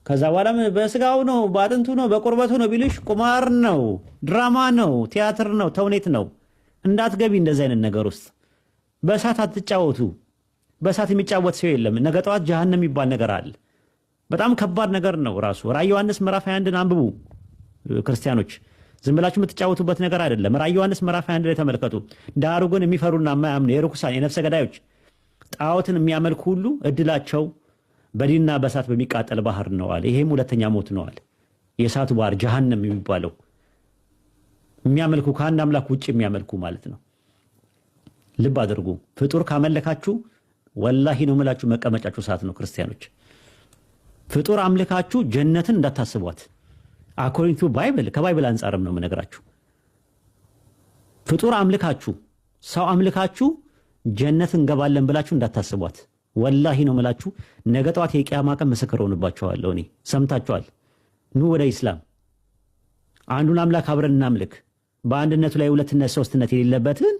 ከዛ በኋላም በስጋው ነው በአጥንቱ ነው በቁርበቱ ነው ቢልሽ ቁማር ነው፣ ድራማ ነው፣ ቲያትር ነው፣ ተውኔት ነው። እንዳትገቢ እንደዚህ አይነት ነገር ውስጥ። በእሳት አትጫወቱ። በእሳት የሚጫወት ሰው የለም። ነገ ጠዋት ጀሃነም የሚባል ነገር አለ። በጣም ከባድ ነገር ነው ራሱ። ራዕየ ዮሐንስ ምዕራፍ 21ን አንብቡ ክርስቲያኖች። ዝም ብላችሁ የምትጫወቱበት ነገር አይደለም። ራዕየ ዮሐንስ ምዕራፍ 21 ላይ ተመልከቱ። ዳሩ ግን የሚፈሩና የማያምኑ የርኩሳን የነፍሰ ገዳዮች ጣዖትን የሚያመልኩ ሁሉ እድላቸው በዲንና በእሳት በሚቃጠል ባህር ነው አለ። ይሄም ሁለተኛ ሞት ነው አለ። የእሳቱ ባህር ጀሃነም የሚባለው የሚያመልኩ ከአንድ አምላክ ውጭ የሚያመልኩ ማለት ነው። ልብ አድርጉ። ፍጡር ካመለካችሁ ወላሂ ነው የምላችሁ መቀመጫችሁ እሳት ነው ክርስቲያኖች። ፍጡር አምልካችሁ ጀነትን እንዳታስቧት። አኮርዲንግ ቱ ባይብል ከባይብል አንጻርም ነው የምነግራችሁ። ፍጡር አምልካችሁ ሰው አምልካችሁ ጀነት እንገባለን ብላችሁ እንዳታስቧት። ወላሂ ነው የምላችሁ። ነገ ጠዋት የቂያማ ቀን ምስክር ሆንባችኋለሁ። እኔ ሰምታችኋል። ኑ ወደ ኢስላም አንዱን አምላክ አብረን እናምልክ። በአንድነቱ ላይ ሁለትነት ሶስትነት የሌለበትን፣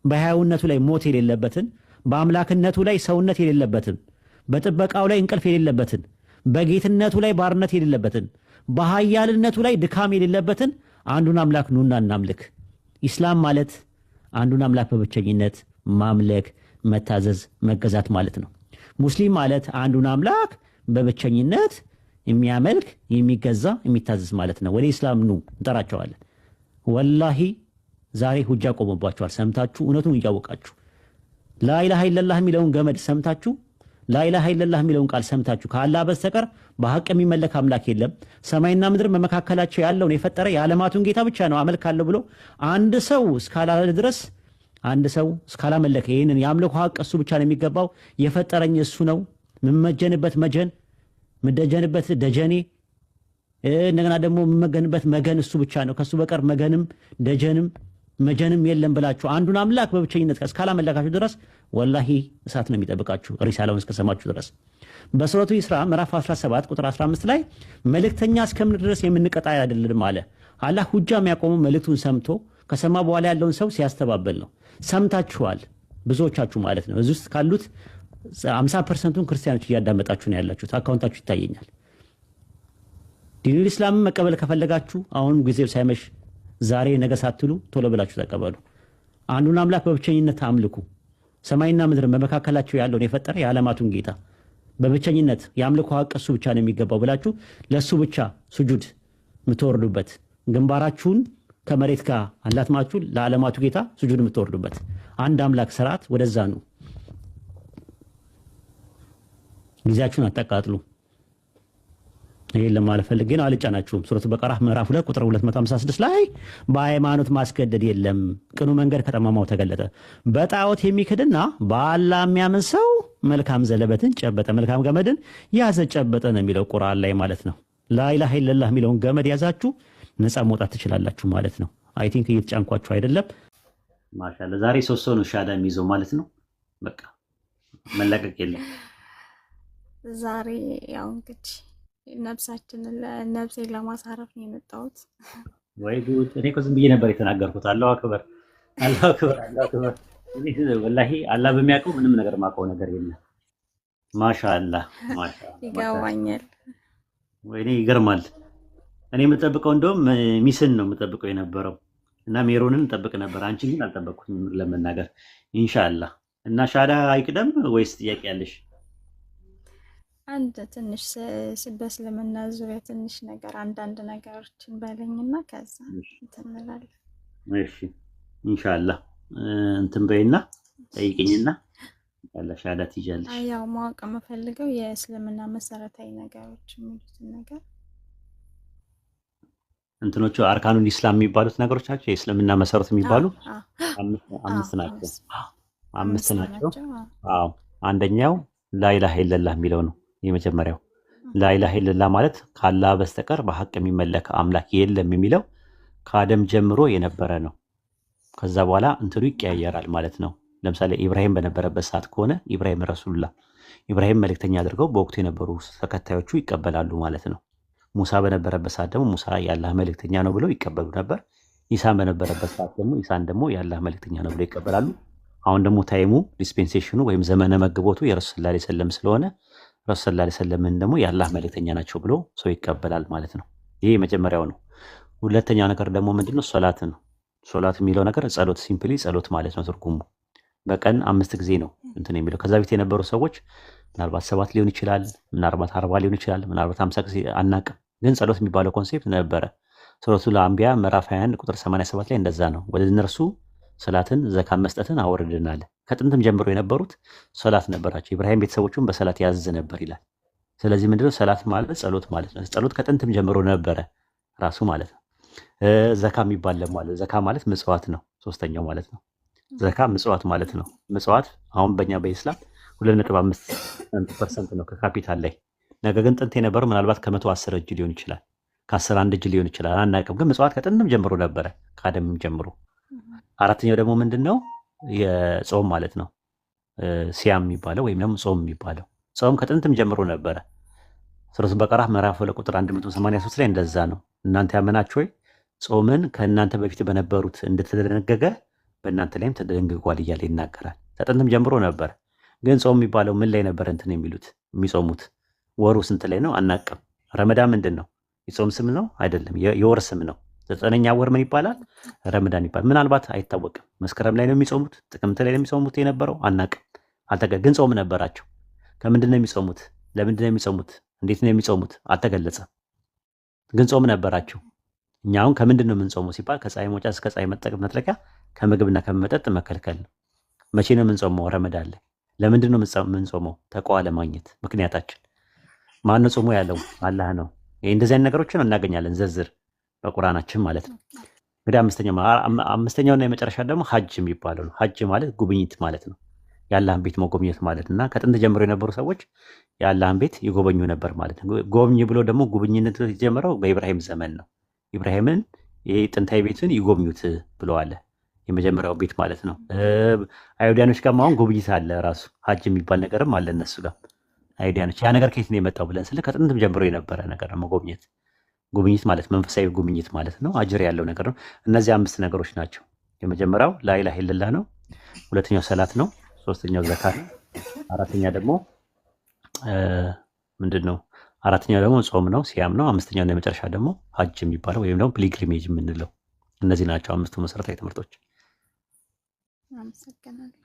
በሕያውነቱ ላይ ሞት የሌለበትን፣ በአምላክነቱ ላይ ሰውነት የሌለበትን፣ በጥበቃው ላይ እንቅልፍ የሌለበትን፣ በጌትነቱ ላይ ባርነት የሌለበትን፣ በኃያልነቱ ላይ ድካም የሌለበትን አንዱን አምላክ ኑና እናምልክ። ኢስላም ማለት አንዱን አምላክ በብቸኝነት ማምለክ፣ መታዘዝ፣ መገዛት ማለት ነው። ሙስሊም ማለት አንዱን አምላክ በብቸኝነት የሚያመልክ፣ የሚገዛ፣ የሚታዘዝ ማለት ነው። ወደ ኢስላም ኑ እንጠራቸዋለን። ወላሂ ዛሬ ሁጃ ቆሞባችኋል። ሰምታችሁ እውነቱን እያወቃችሁ ላኢላሃ ኢለላህ የሚለውን ገመድ ሰምታችሁ ላኢላሃ ኢለላህ የሚለውን ቃል ሰምታችሁ ከአላህ በስተቀር በሐቅ የሚመለክ አምላክ የለም፣ ሰማይና ምድር በመካከላቸው ያለውን የፈጠረ የዓለማቱን ጌታ ብቻ ነው አመልካለሁ ብሎ አንድ ሰው እስካላለ ድረስ አንድ ሰው እስካላመለከ ይህንን የአምልኮ ሐቅ እሱ ብቻ ነው የሚገባው። የፈጠረኝ እሱ ነው። የምመጀንበት መጀን፣ የምደጀንበት ደጀኔ፣ እንደገና ደግሞ የምመገንበት መገን እሱ ብቻ ነው። ከሱ በቀር መገንም ደጀንም መጀንም የለም ብላችሁ አንዱን አምላክ በብቸኝነት እስካላመለካችሁ ድረስ ወላሂ እሳት ነው የሚጠብቃችሁ ሪሳላውን እስከሰማችሁ ድረስ። በሱረቱ ኢስራ ምዕራፍ 17 ቁጥር 15 ላይ መልእክተኛ እስከምን ድረስ የምንቀጣ አይደለም አለ። አላህ ሁጃ የሚያቆመው መልእክቱን ሰምቶ ከሰማ በኋላ ያለውን ሰው ሲያስተባበል ነው። ሰምታችኋል ብዙዎቻችሁ ማለት ነው። እዚህ ውስጥ ካሉት 50%ቱን ክርስቲያኖች እያዳመጣችሁ ነው ያላችሁት። አካውንታችሁ ይታየኛል። ዲኑል ኢስላምን መቀበል ከፈለጋችሁ አሁን ጊዜው ሳይመሽ ዛሬ ነገ ሳትሉ ቶሎ ብላችሁ ተቀበሉ። አንዱን አምላክ በብቸኝነት አምልኩ። ሰማይና ምድርን በመካከላቸው ያለውን የፈጠረ የዓለማቱን ጌታ በብቸኝነት የአምልኮ ሐቅ እሱ ብቻ ነው የሚገባው ብላችሁ ለሱ ብቻ ሱጁድ የምትወርዱበት፣ ግንባራችሁን ከመሬት ጋር አላትማችሁ ለዓለማቱ ጌታ ሱጁድ የምትወርዱበት አንድ አምላክ ስርዓት ወደዛ ነው። ጊዜያችሁን አታቃጥሉ። ይሄን ለማለት ፈልጌ ነው። አልጫናችሁም። ሱረቱ በቀራ ምዕራፍ 2 ቁጥር 256 ላይ በሃይማኖት ማስገደድ የለም፣ ቅኑ መንገድ ከጠማማው ተገለጠ። በጣዖት የሚክድና በአላህ የሚያምን ሰው መልካም ዘለበትን ጨበጠ፣ መልካም ገመድን ያዘ ጨበጠ ነው የሚለው ቁርአን ላይ ማለት ነው። ላኢላሃ ኢለላህ የሚለውን ገመድ ያዛችሁ ነፃ መውጣት ትችላላችሁ ማለት ነው። አይ ቲንክ እየተጫንኳችሁ አይደለም። ማሻአላ ዛሬ ሶስት ሰው ነው ሻዳ የሚይዘው ማለት ነው። በቃ መለቀቅ የለም ዛሬ ያው እንግዲህ ነፍሳችንን ነፍሴን ለማሳረፍ ነው የመጣሁት። ወይ ጉድ! እኔ እኮ ዝም ብዬ ነበር የተናገርኩት። አላሁ አክበር፣ አላሁ አክበር፣ አላሁ አክበር። ወላሂ አላህ በሚያውቀው ምንም ነገር ማውቀው ነገር የለም። ማሻአላ ማሻአላ ይገባኛል። ወይኔ ይገርማል። እኔ የምጠብቀው እንደውም ሚስን ነው የምጠብቀው የነበረው እና ሜሮንን ጠብቅ ነበር። አንቺ ግን አልጠበቅኩኝ ለመናገር ኢንሻአላህ። እና ሻዳ አይቅደም ወይስ ጥያቄ ያለሽ? አንድ ትንሽ በእስልምና ዙሪያ ትንሽ ነገር አንዳንድ ነገሮችን በለኝና ከዛ እንትን እንላለን። እሺ ኢንሻአላህ እንትን በይና ጠይቅኝና ያለ ሻዳ ትይዣለሽ። ያው ማወቅ የምፈልገው የእስልምና መሰረታዊ ነገሮች የሚሉትን ነገር እንትኖቹ አርካኑል ኢስላም የሚባሉት ነገሮች ናቸው። የእስልምና መሰረት የሚባሉ አምስት ናቸው። አዎ አንደኛው ላኢላሃ ኢለላህ የሚለው ነው። የመጀመሪያው ላኢላሃ ኢለላህ ማለት ከአላህ በስተቀር በሐቅ የሚመለክ አምላክ የለም የሚለው ከአደም ጀምሮ የነበረ ነው። ከዛ በኋላ እንትኑ ይቀያየራል ማለት ነው። ለምሳሌ ኢብራሂም በነበረበት ሰዓት ከሆነ ኢብራሂም ረሱሉላህ ኢብራሂም መልእክተኛ አድርገው በወቅቱ የነበሩ ተከታዮቹ ይቀበላሉ ማለት ነው። ሙሳ በነበረበት ሰዓት ደግሞ ሙሳ የአላህ መልእክተኛ ነው ብለው ይቀበሉ ነበር። ኢሳን በነበረበት ሰዓት ደግሞ ኢሳን ደግሞ የአላህ መልእክተኛ ነው ብለው ይቀበላሉ። አሁን ደግሞ ታይሙ ዲስፔንሴሽኑ ወይም ዘመነ መግቦቱ የረሱል ሰለላሁ ዐለይሂ ወሰለም ስለሆነ ረሱል ሰለላሁ ዐለይሂ ወሰለም ደግሞ የአላህ መልእክተኛ ናቸው ብሎ ሰው ይቀበላል ማለት ነው። ይሄ የመጀመሪያው ነው። ሁለተኛው ነገር ደግሞ ምንድነው? ሶላት ነው። ሶላት የሚለው ነገር ጸሎት፣ ሲምፕሊ ጸሎት ማለት ነው ትርጉሙ። በቀን 5 ጊዜ ነው እንትን የሚለው። ከዛ በፊት የነበሩ ሰዎች ምናልባት 7 ሊሆን ይችላል፣ ምናልባት 40 ሊሆን ይችላል፣ ምናልባት 50 ጊዜ አናቅም። ግን ጸሎት የሚባለው ኮንሴፕት ነበረ። ሱረቱል አንቢያ ምዕራፍ 21 ቁጥር 87 ላይ እንደዛ ነው። ወደ እነርሱ ሰላትን ዘካን መስጠትን አወርድናል። ከጥንትም ጀምሮ የነበሩት ሰላት ነበራቸው። ኢብራሂም ቤተሰቦቹን በሰላት ያዝዝ ነበር ይላል። ስለዚህ ምንድነው ሰላት ማለት ጸሎት ማለት ነው። ጸሎት ከጥንትም ጀምሮ ነበረ ራሱ ማለት ነው። ዘካ የሚባል ደግሞ አለ። ዘካ ማለት ምጽዋት ነው። ሶስተኛው ማለት ነው። ዘካ ምጽዋት ማለት ነው። ምጽዋት አሁን በእኛ በኢስላም 2.5% ነው ከካፒታል ላይ። ነገር ግን ጥንት የነበረው ምናልባት ከ110 እጅ ሊሆን ይችላል፣ ከ11 እጅ ሊሆን ይችላል፣ አናውቅም። ግን ምጽዋት ከጥንትም ጀምሮ ነበረ፣ ከአደምም ጀምሮ። አራተኛው ደግሞ ምንድነው? የጾም ማለት ነው። ሲያም የሚባለው ወይም ደግሞ ጾም የሚባለው ጾም ከጥንትም ጀምሮ ነበረ። ሱረቱ በቀራ ምዕራፍ 2 ቁጥር 183 ላይ እንደዛ ነው። እናንተ ያመናችሁ ሆይ ጾምን ከእናንተ በፊት በነበሩት እንደተደነገገ በእናንተ ላይም ተደንግጓል እያለ ይናገራል። ከጥንትም ጀምሮ ነበር። ግን ጾም የሚባለው ምን ላይ ነበር እንትን የሚሉት የሚጾሙት? ወሩ ስንት ላይ ነው አናቅም። ረመዳን ምንድን ነው? የጾም ስም ነው አይደለም፣ የወር ስም ነው። 9ኛ ወር ምን ይባላል? ረመዳን ይባላል። ምናልባት አይታወቅም። መስከረም ላይ ነው የሚጾሙት፣ ጥቅምት ላይ ነው የሚጾሙት የነበረው አናቅም። ግን ጾም ነበራቸው። ከምንድን ነው የሚጾሙት? ለምንድን ነው የሚጾሙት? እንዴት ነው የሚጾሙት? አልተገለጸም። ግን ጾም ነበራቸው። እኛ አሁን ከምንድን ነው የምንጾመው ሲባል ከፀሐይ መውጫ እስከ ፀሐይ መጥለቂያ ከምግብና ከመጠጥ መከልከል ነው። መቼ ነው የምንጾመው? ረመዳን ላይ። ለምንድን ነው የምንጾመው? ተቋዋ ለማግኘት። ምክንያታችን ማን ነው ጾሙ ያለው? አላህ ነው። ይሄ እንደዚህ አይነት ነገሮችን እናገኛለን ዝርዝር በቁርአናችን ማለት ነው። እንግዲህ አምስተኛውና የመጨረሻ ደግሞ ሀጅ የሚባለው ነው። ሀጅ ማለት ጉብኝት ማለት ነው። የአላህን ቤት መጎብኘት ማለት እና ከጥንት ጀምሮ የነበሩ ሰዎች የአላህን ቤት ይጎበኙ ነበር ማለት ነው። ጎብኝ ብሎ ደግሞ ጉብኝነት የጀመረው በኢብራሂም ዘመን ነው። ኢብራሂምን ይሄ ጥንታዊ ቤትን ይጎብኙት ብለዋል። የመጀመሪያው ቤት ማለት ነው። አይሁዳኖች ጋር አሁን ጉብኝት አለ፣ ራሱ ሀጅ የሚባል ነገርም አለ እነሱ ጋር አይሁዳኖች። ያ ነገር ከየት ነው የመጣው ብለን ስለ ከጥንትም ጀምሮ የነበረ ነገር ነው መጎብኘት። ጉብኝት ማለት መንፈሳዊ ጉብኝት ማለት ነው። አጅር ያለው ነገር ነው። እነዚህ 5 ነገሮች ናቸው። የመጀመሪያው ላኢላሃ ኢለላህ ነው። ሁለተኛው ሰላት ነው። ሶስተኛው ዘካ ነው። አራተኛ ደግሞ ምንድን ነው? አራተኛው ደግሞ ጾም ነው፣ ሲያም ነው። አምስተኛው እና የመጨረሻ ደግሞ ሀጅ የሚባለው ወይም ደግሞ ፒልግሪሜጅ የምንለው። እነዚህ ናቸው 5ቱ መሰረታዊ ትምህርቶች። አመሰግናለሁ።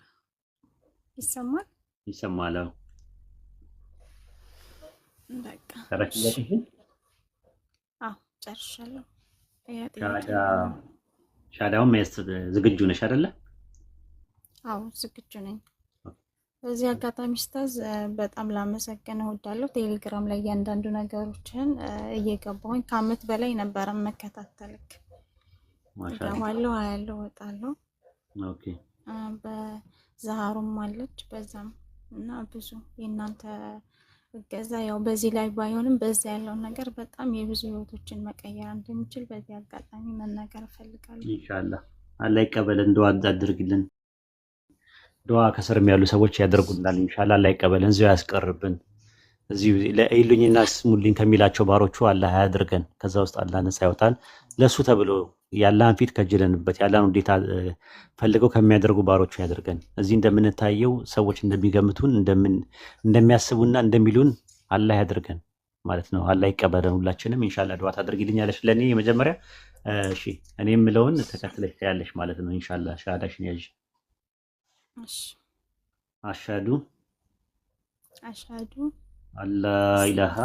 ይሰማል? ይሰማል። በቃ ጨርሻለሁ። ሻዳውን መያዝ ዝግጁ ነሽ አይደለ? አዎ ዝግጁ ነኝ። በዚህ አጋጣሚ ኡስታዝ በጣም ላመሰግን እወዳለሁ። ቴሌግራም ላይ እያንዳንዱ ነገሮችን እየገባሁኝ ከአመት በላይ ነበረ መከታተልክ። እገባለሁ፣ አያለሁ፣ እወጣለሁ። ኦኬ። በዛሃሩም አለች በዛም እና ብዙ የእናንተ እገዛ ያው በዚህ ላይ ባይሆንም በዛ ያለውን ነገር በጣም የብዙ ህይወቶችን መቀየር እንደሚችል በዚህ አጋጣሚ መናገር እፈልጋለሁ። ኢንሻአላህ አላህ ይቀበለን። ዱዓ አድርግልን። ዱዓ ከስርም ያሉ ሰዎች ያደርጉልናል። ኢንሻአላህ አላህ ይቀበለን፣ እዚሁ ያስቀርብን። እዚሁ ለኢሉኝና ስሙልኝ ከሚላቸው ባሮቹ አላህ ያድርገን። ከዛ ውስጥ አላህ ነፃ ያወጣን። ለሱ ተብሎ ያላህን ፊት ከጅለንበት ያላህን ውዴታ ፈልገው ከሚያደርጉ ባሮቹ ያድርገን። እዚህ እንደምንታየው ሰዎች እንደሚገምቱን እንደሚያስቡና እንደሚሉን አላህ ያድርገን ማለት ነው። አላህ ይቀበለን ሁላችንም። ኢንሻአላህ ዱዓ ታደርጊልኛለሽ ለኔ የመጀመሪያ። እሺ እኔ የምለውን ተከትለሽ ታያለሽ ማለት ነው። ኢንሻአላህ ሻሃዳሽን ያዥ። እሺ አሽሀዱ አላ ኢላሃ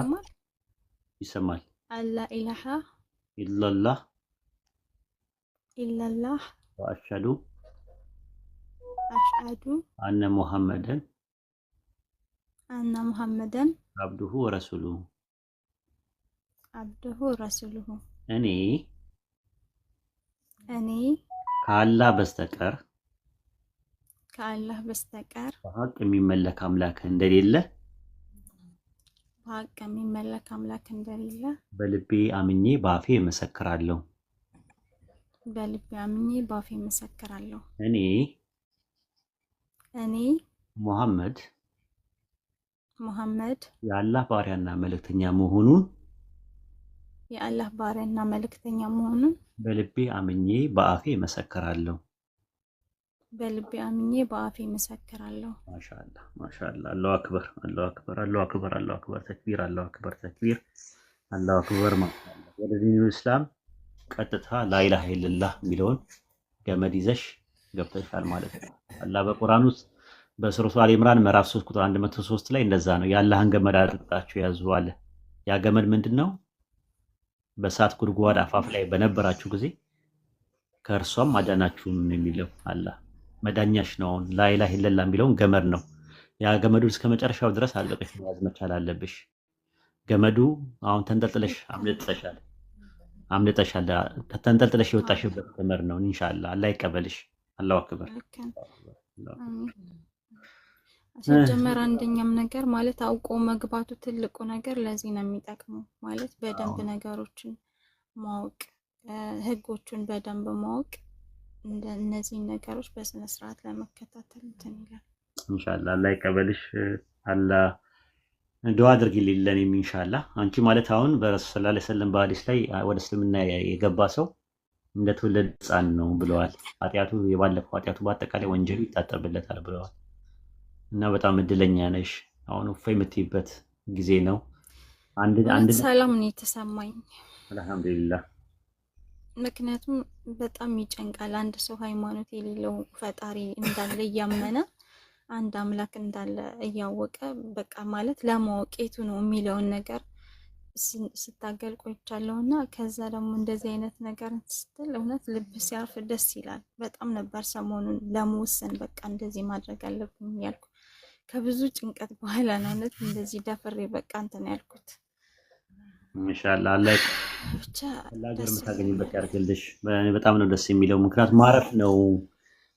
ይሰማል። አላ ኢላሃ ኢላላህ ወአሽሀዱ አነ ሙሐመደን አብዱሁ ወረሱሉሁ እኔ ከአላህ በስተቀር በሀቅ የሚመለክ አምላክ እንደሌለ በልቤ አምኜ በአፌ እመሰክራለሁ። እኔ ሙሐመድ የአላህ ባሪያና መልእክተኛ መሆኑን በልቤ አምኜ በአፌ እመሰክራለሁ። በልቤ አምኜ በአፌ መሰክራለሁ። ማሻአላ ማሻአላ። አላሁ አክበር አላሁ አክበር አላሁ አክበር አላሁ አክበር ተክቢር አላሁ አክበር ተክቢር አላሁ አክበር። ማሻአላ። ወደ ዲኑ እስላም ቀጥታ ላኢላሃ ኢለላህ የሚለውን ገመድ ይዘሽ ገብተሻል ማለት ነው። አላህ በቁርአን ውስጥ በሱረቱ አሊ ኢምራን ምዕራፍ 3 ቁጥር 103 ላይ እንደዛ ነው የአላህን ገመድ አድርጋችሁ ያዙ አለ። ያ ገመድ ምንድን ነው? በእሳት ጉድጓድ አፋፍ ላይ በነበራችሁ ጊዜ ከእርሷም አዳናችሁም የሚለው አላህ መዳኛሽ ነው። አሁን ላኢላሃ ኢለላህ የሚለውን ገመድ ነው። ያ ገመዱን እስከ መጨረሻው ድረስ አለቀሽ መያዝ መቻል አለብሽ። ገመዱ አሁን ተንጠልጥለሽ አምልጠሻል። ተንጠልጥለሽ የወጣሽበት ገመድ ነው። ኢንሻአላህ አላህ ይቀበልሽ። አላሁ አክበር። ሲጀመር አንደኛም ነገር ማለት አውቆ መግባቱ ትልቁ ነገር ለዚህ ነው የሚጠቅመው። ማለት በደንብ ነገሮችን ማወቅ፣ ህጎቹን በደንብ ማወቅ እነዚህን ነገሮች በስነ ስርዓት ለመከታተል እንትን ይላል። ኢንሻአላህ አላህ ይቀበልሽ። አላህ ዱዓ አድርጊልኝ ለኔም ኢንሻአላህ። አንቺ ማለት አሁን በረሱል ሰለላሁ ዐለይሂ ወሰለም በሐዲስ ላይ ወደ እስልምና የገባ ሰው እንደተወለደ ሕፃን ነው ብለዋል። ኃጢአቱ የባለፈው ኃጢአቱ በአጠቃላይ ወንጀሉ ይታጠብለታል ብለዋል። እና በጣም እድለኛ ነሽ። አሁን እፎይ የምትይበት ጊዜ ነው። አንድ ሰላም ነው የተሰማኝ አልሐምዱሊላህ። ምክንያቱም በጣም ይጨንቃል። አንድ ሰው ሃይማኖት የሌለው ፈጣሪ እንዳለ እያመነ አንድ አምላክ እንዳለ እያወቀ በቃ ማለት ለማወቅ የቱ ነው የሚለውን ነገር ስታገል ቆይቻለሁ። እና ከዛ ደግሞ እንደዚህ አይነት ነገር ስትል እውነት ልብ ሲያርፍ ደስ ይላል። በጣም ነበር ሰሞኑን ለመወሰን በቃ እንደዚህ ማድረግ አለብኝ ያልኩ ከብዙ ጭንቀት በኋላ ነው እውነት እንደዚህ ደፍሬ በቃ እንትን ያልኩት። ኢንሻአላህ አላህ ብቻ ለሀገር የምታገኝበት ያርግልሽ። በጣም ነው ደስ የሚለው። ምክንያቱም ማረፍ ነው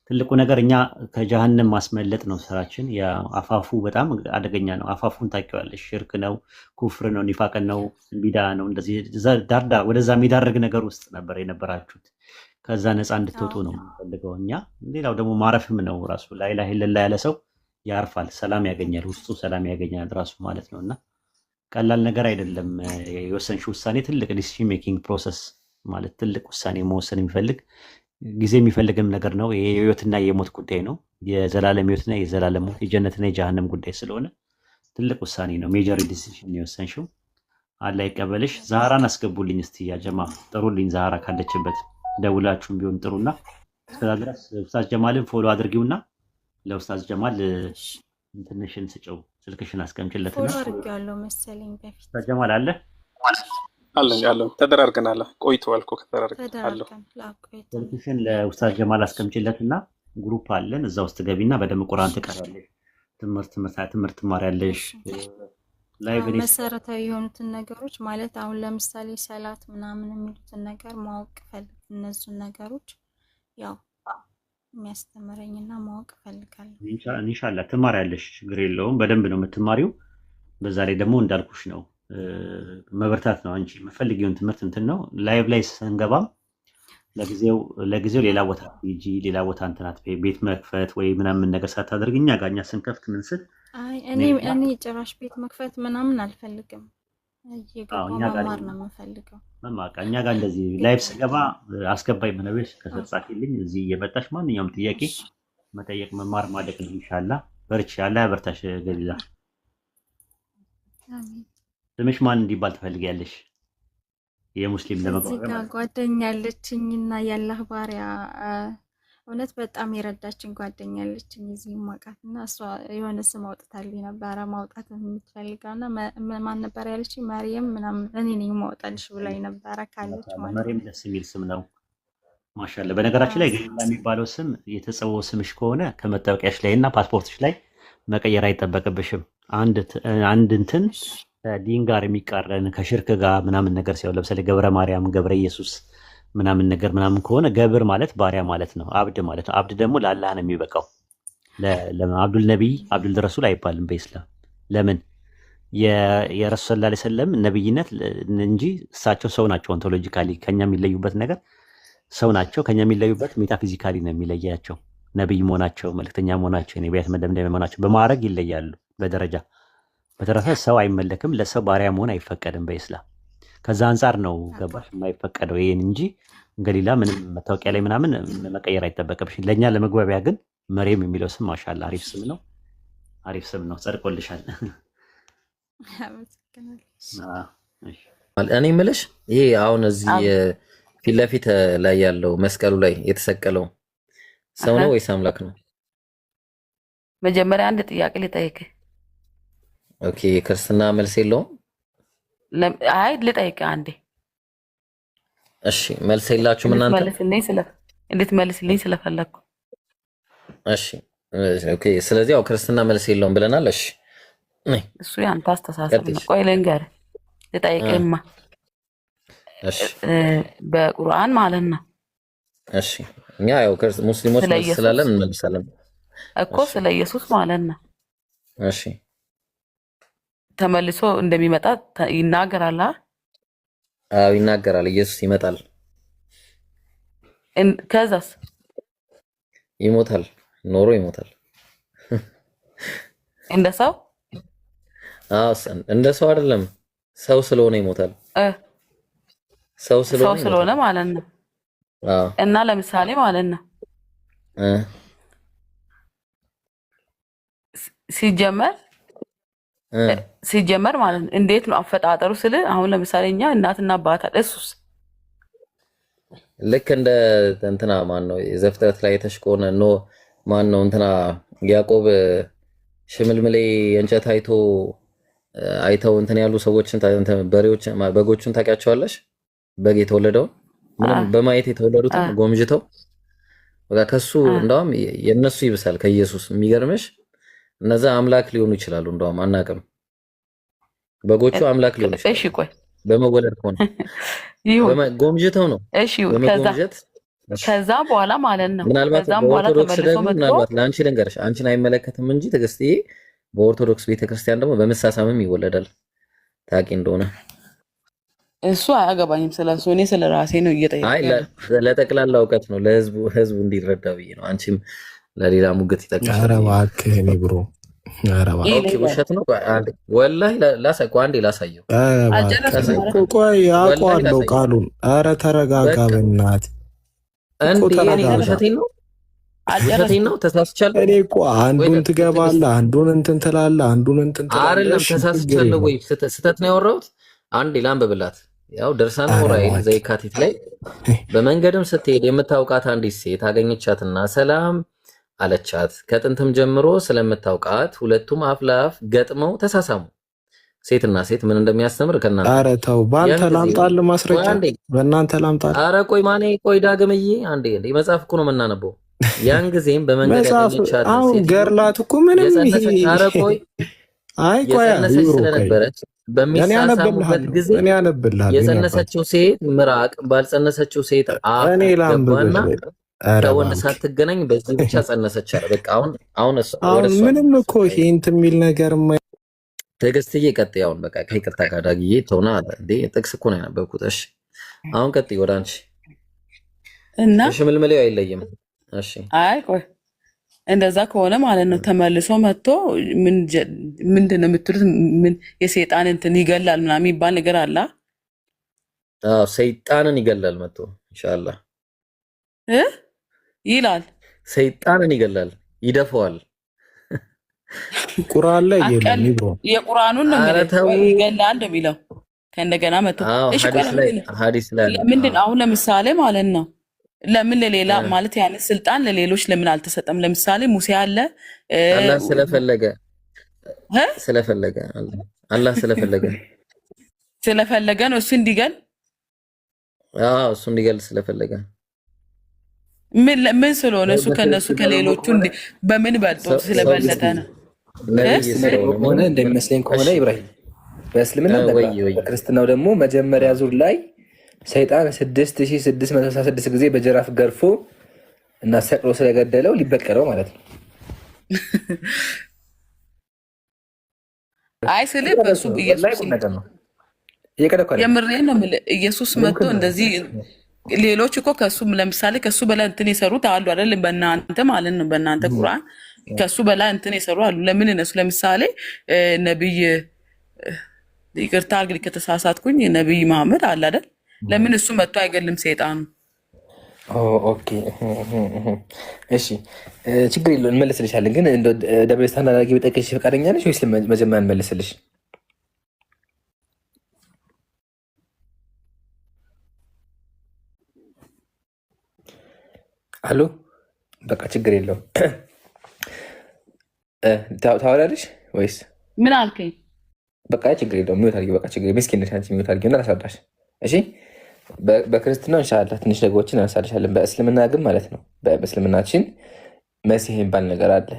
ትልቁ ነገር። እኛ ከጀሃነም ማስመለጥ ነው ስራችን። አፋፉ በጣም አደገኛ ነው። አፋፉን ታውቂዋለሽ። ሽርክ ነው፣ ኩፍር ነው፣ ኒፋቅ ነው፣ ቢዳ ነው። እንደዚህ ዳርዳ ወደዛ የሚዳርግ ነገር ውስጥ ነበር የነበራችሁት። ከዛ ነፃ እንድትወጡ ነው የምንፈልገው እኛ። ሌላው ደግሞ ማረፍም ነው ራሱ። ላኢላሃ ኢለላህ ያለ ሰው ያርፋል፣ ሰላም ያገኛል፣ ውስጡ ሰላም ያገኛል ራሱ ማለት ነው። እና ቀላል ነገር አይደለም። የወሰንሽ ውሳኔ ትልቅ ዲሲዥን ሜኪንግ ፕሮሰስ ማለት ትልቅ ውሳኔ መወሰን የሚፈልግ ጊዜ የሚፈልግም ነገር ነው። የህይወትና የሞት ጉዳይ ነው። የዘላለም ህይወትና የዘላለም ሞት፣ የጀነትና የጀሃነም ጉዳይ ስለሆነ ትልቅ ውሳኔ ነው። ሜጀር ዲሲዥን የወሰንሽው። አላህ ይቀበልሽ። ዛህራን አስገቡልኝ እስቲ ያጀማ ጥሩልኝ። ዛህራ ካለችበት ደውላችሁም ቢሆን ጥሩና እስከዛ ድረስ ኡስታዝ ጀማልን ፎሎ አድርጊውና ለኡስታዝ ጀማል ትንሽን ስጨው ስልክሽን አስቀምጭለት። ፎሎ አድርጌዋለሁ መሰለኝ በፊት። ኡስታዝ ጀማል አለን ተደራርገናል። ቆይተዋል እኮ ከተደራርገናል። ስልክሽን ለኡስታዝ ጀማል አስቀምጭለትና ግሩፕ አለን እዛ ውስጥ ገቢና በደንብ ቁርአን ትቀራለሽ፣ ትምህርት ትማሪያለሽ። መሰረታዊ የሆኑትን ነገሮች ማለት አሁን ለምሳሌ ሰላት ምናምን የሚሉትን ነገር ማወቅ ፈልግ። እነሱን ነገሮች ያው የሚያስተምረኝና ማወቅ ፈልጋለሁ። ኢንሻአላህ ትማሪያለሽ፣ ችግር የለውም። በደንብ ነው የምትማሪው። በዛ ላይ ደግሞ እንዳልኩሽ ነው መበርታት ነው። አንቺ የምፈልጊውን ትምህርት እንትን ነው። ላይቭ ላይ ስንገባም ለጊዜው ሌላ ቦታ ሂጂ፣ ሌላ ቦታ እንትናት ቤት መክፈት ወይ ምናምን ነገር ሳታደርግ እኛ ጋር ስንከፍት ምን ስል እኔ ጭራሽ ቤት መክፈት ምናምን አልፈልግም። መማር ነው የምፈልገው። እኛ ጋር እንደዚህ ላይቭ ስገባ አስገባኝ መነበሽ ከሰጻኪልኝ እዚህ እየመጣሽ ማንኛውም ጥያቄ መጠየቅ መማር ማደግ ነው። ኢንሻአላህ በርቺ። አላህ ያበርታሽ ገሊላ። አሜን። ስምሽ ማን እንዲባል ትፈልጊያለሽ? የሙስሊም ለመባል እዚህ ጋር ጓደኛ አለችኝና ያላህ ባሪያ እውነት በጣም የረዳችኝ ጓደኛ አለችኝ እዚህ ማቃትና እሷ የሆነ ስም አውጥታልኝ ነበረ ማውጣት የምትፈልጋና ማን ነበር ያለችኝ? ማርያም ምናምን እኔ ነኝ ማውጣልሽ ብላኝ ነበረ ካለች ማለት ማርያም ደስ የሚል ስም ነው። ማሻአላ። በነገራችን ላይ ገሊላ የሚባለው ስም የተጸወው ስምሽ ከሆነ ከመታወቂያሽ ላይና ፓስፖርትሽ ላይ መቀየር አይጠበቅብሽም። አንድ እንትን ዲን ጋር የሚቃረን ከሽርክ ጋር ምናምን ነገር ሲሆን ለምሳሌ ገብረ ማርያም፣ ገብረ ኢየሱስ ምናምን ነገር ምናምን ከሆነ ገብር ማለት ባሪያ ማለት ነው። አብድ ማለት ነው። አብድ ደግሞ ለአላህ ነው የሚበቃው። አብዱል ነቢይ አብዱል ረሱል አይባልም በኢስላም። ለምን? የረሱል ሰለላሁ ዐለይሂ ወሰለም ነብይነት እንጂ እሳቸው ሰው ናቸው። ኦንቶሎጂካሊ ከኛ የሚለዩበት ነገር ሰው ናቸው። ከኛ የሚለዩበት ሜታፊዚካሊ ነው የሚለያቸው። ነብይ መሆናቸው፣ መልእክተኛ መሆናቸው፣ የነቢያት መደምደሚያ መሆናቸው በማዕረግ ይለያሉ በደረጃ። በተረፈ ሰው አይመለክም። ለሰው ባሪያ መሆን አይፈቀድም በኢስላም። ከዛ አንጻር ነው ገባሽ የማይፈቀደው ይሄን እንጂ ገሊላ ምንም መታወቂያ ላይ ምናምን መቀየር አይጠበቅብሽ። ለእኛ ለመግባቢያ ግን መርየም የሚለው ስም ማሻላ አሪፍ ስም ነው። አሪፍ ስም ነው። ጸድቆልሻል። እኔ የምልሽ ይሄ አሁን እዚህ ፊት ለፊት ላይ ያለው መስቀሉ ላይ የተሰቀለው ሰው ነው ወይስ አምላክ ነው? መጀመሪያ አንድ ጥያቄ ልጠይቅ። ኦኬ፣ ክርስትና መልስ የለውም? አይ ልጠይቅ አንዴ። እሺ፣ መልስ የላችሁም እናንተ? እንዴት መልስልኝ ስለፈለግኩ። እሺ፣ ኦኬ። ስለዚህ ያው ክርስትና መልስ የለውም ብለናል። እሺ፣ እሱ ያንተ አስተሳሰብ ነው። ቆይ ልንገርህ፣ ልጠይቅህማ። እሺ፣ በቁርአን ማለት ነው። እሺ፣ እኛ ያው ሙስሊሞች ስላለን እንመልሳለን እኮ ስለ ኢየሱስ ማለት ነው። እሺ፣ ተመልሶ እንደሚመጣ ይናገራል። አዎ ይናገራል። ኢየሱስ ይመጣል። ከዛስ ይሞታል። ኖሮ ይሞታል። እንደ ሰው? አዎ እንደ ሰው አይደለም። ሰው ስለሆነ ይሞታል። ሰው ስለሆነ ማለት ነው። አዎ። እና ለምሳሌ ማለት ነው ሲጀመር ማለት ነው እንዴት ነው አፈጣጠሩ ስል አሁን ለምሳሌ እኛ እናትና አባት እሱስ ልክ እንደ እንትና ማን ነው የዘፍጥረት ላይ የተሽቆነ ኖ ማን ነው እንትና ያዕቆብ ሽምልምሌ እንጨት አይተው እንትን ያሉ ሰዎችን በጎችን ታውቂያቸዋለሽ? በግ የተወለደው ምንም በማየት የተወለዱት ጎምጅተው በቃ ከሱ እንደውም የነሱ ይብሳል ከኢየሱስ። የሚገርምሽ እነዛ አምላክ ሊሆኑ ይችላሉ። እንደውም አናውቅም። በጎቹ አምላክ ሊሆኑ ይችላሉ። እሺ ቆይ በመወለድ ከሆነ ጎምጅተው ነው። እሺ ከዛ በኋላ ማለት ነው ምናልባት በኦርቶዶክስ ደግሞ ምናልባት ለአንቺ ልንገርሽ፣ አንቺን አይመለከትም እንጂ ትዕግስትዬ፣ በኦርቶዶክስ ቤተክርስቲያን ደግሞ በመሳሳምም ይወለዳል። ታውቂ እንደሆነ እሱ አያገባኝም ስለሱ። እኔ ስለ ራሴ ነው እየጠየቅኩ። ለጠቅላላ እውቀት ነው ለህዝቡ እንዲረዳ ብዬ ነው። አንቺም ለሌላ ሙግት ይጠቅማል። ኧረ እባክህ እኔ ብሮ ኦኬ፣ ውሸት ነው ወላሂ። አንዴ ላሳየው። ቆይ አውቀዋለሁ ቃሉን። ኧረ ተረጋጋ በእናትህ። ውሸቴን ነው ተሳስቻለሁ። እኔ እኮ አንዱን ትገባለህ፣ አንዱን እንትን ትላለህ፣ አንዱን እንትን ትላለህ። አይደለም ተሳስቻለሁ ወይ ስህተት ነው ያወራሁት? አንዴ ላንብብላት። ያው ድርሳነ ዑራኤል ዘየካቲት ላይ በመንገድም ስትሄድ የምታውቃት አንዲት ሴት አገኘቻትና ሰላም አለቻት። ከጥንትም ጀምሮ ስለምታውቃት ሁለቱም አፍ ለአፍ ገጥመው ተሳሳሙ። ሴትና ሴት ምን እንደሚያስተምር ከእናንተ። ኧረ ተው፣ በአንተ ላምጣል ማስረጃ፣ በእናንተ ላምጣል። ኧረ ቆይ ዳግምዬ አንዴ መጽሐፍ እኮ ነው የምናነበው። ያን ጊዜም በመንገድ ያገኘቻት አሁን ገርላት እኮ ምንም ኧረ ቆይ የጸነሰች ስለነበረች በሚሳሳሙበት ጊዜ የጸነሰችው ሴት ምራቅ ባልጸነሰችው ሴት አፍ ገባና ከወንድ ሳትገናኝ በዚህ ብቻ ጸነሰች አለ። በቃ አሁን ምንም እኮ ይሄ እንትን የሚል ነገር ትዕግስትዬ ቀጥይ። አሁን በቃ ከይቅርታ ጋር ዳግዬ ተውና እንዴ ጥቅስ እኮ ነው ያነበብኩት። እሺ አሁን ቀጥይ ወደ አንቺ እና ሽምልምሌው አይለይም። እሺ አይ ቆይ እንደዛ ከሆነ ማለት ነው ተመልሶ መጥቶ ምንድን ነው የምትሉት? ምን የሰይጣን እንትን ይገላል ምናምን የሚባል ነገር አለ። አዎ ሰይጣንን ይገላል መጥቶ ኢንሻአላህ ይላል። ሰይጣንን ይገላል፣ ይደፈዋል። ቁርአን ላይ የለም ይብሮ የቁርአኑን ነው ይገላል እንደሚለው ከእንደገና መጥቶ እሺ ሐዲስ ላይ ምንድን አሁን ለምሳሌ ማለት ነው ለምን ለሌላ ማለት ያን ስልጣን ለሌሎች ለምን አልተሰጠም? ለምሳሌ ሙሴ አለ አላህ ስለፈለገ ነው እሱ እንዲገል እሱ እንዲገል ስለፈለገ ምን ስለሆነ እሱ ከነሱ ከሌሎቹ በምን በልጦ ስለበለጠ ነው። ሆነ እንደሚመስለኝ ከሆነ ኢብራሂም በእስልምና በክርስትናው ደግሞ መጀመሪያ ዙር ላይ ሰይጣን 6666 ጊዜ በጅራፍ ገርፎ እና ሰቅሎ ስለገደለው ሊበቀለው ማለት ነው። አይ ስለ በሱ ኢየሱስ ነው የምሬን ነው የምልህ። ኢየሱስ መጥቶ እንደዚህ ሌሎች እኮ ከሱ ለምሳሌ ከሱ በላይ እንትን የሰሩት አሉ አይደል? በእናንተ ማለት ነው በእናንተ ቁርአን ከሱ በላይ እንትን የሰሩ አሉ። ለምን እነሱ ለምሳሌ ነብይ ይቅርታ እንግዲህ ከተሳሳትኩኝ ነብይ መሐመድ አለ አይደል? ለምን እሱ መጥቶ አይገልም ሰይጣኑ? ኦኬ እሺ፣ ችግር የለውም እንመልስልሻለን። ግን እንደ ደብል ስታንዳርድ አድርጌ በጠቅሽ ፈቃደኛ ነሽ ወይስ መጀመሪያ እንመልስልሽ? አሎ በቃ ችግር የለውም። ታወሪያለሽ ወይስ ምን አልከኝ? በቃ ችግር የለውም። ሚወት አድርጊ። በቃ ችግር ምስኪን ነሽ አንቺ። ሚወት አድርጊ እና ላስረዳሽ። እሺ በክርስትና እንሻላ ትንሽ ነገሮችን እናነሳልሻለን። በእስልምና ግን ማለት ነው በእስልምናችን መሲህ የሚባል ነገር አለ።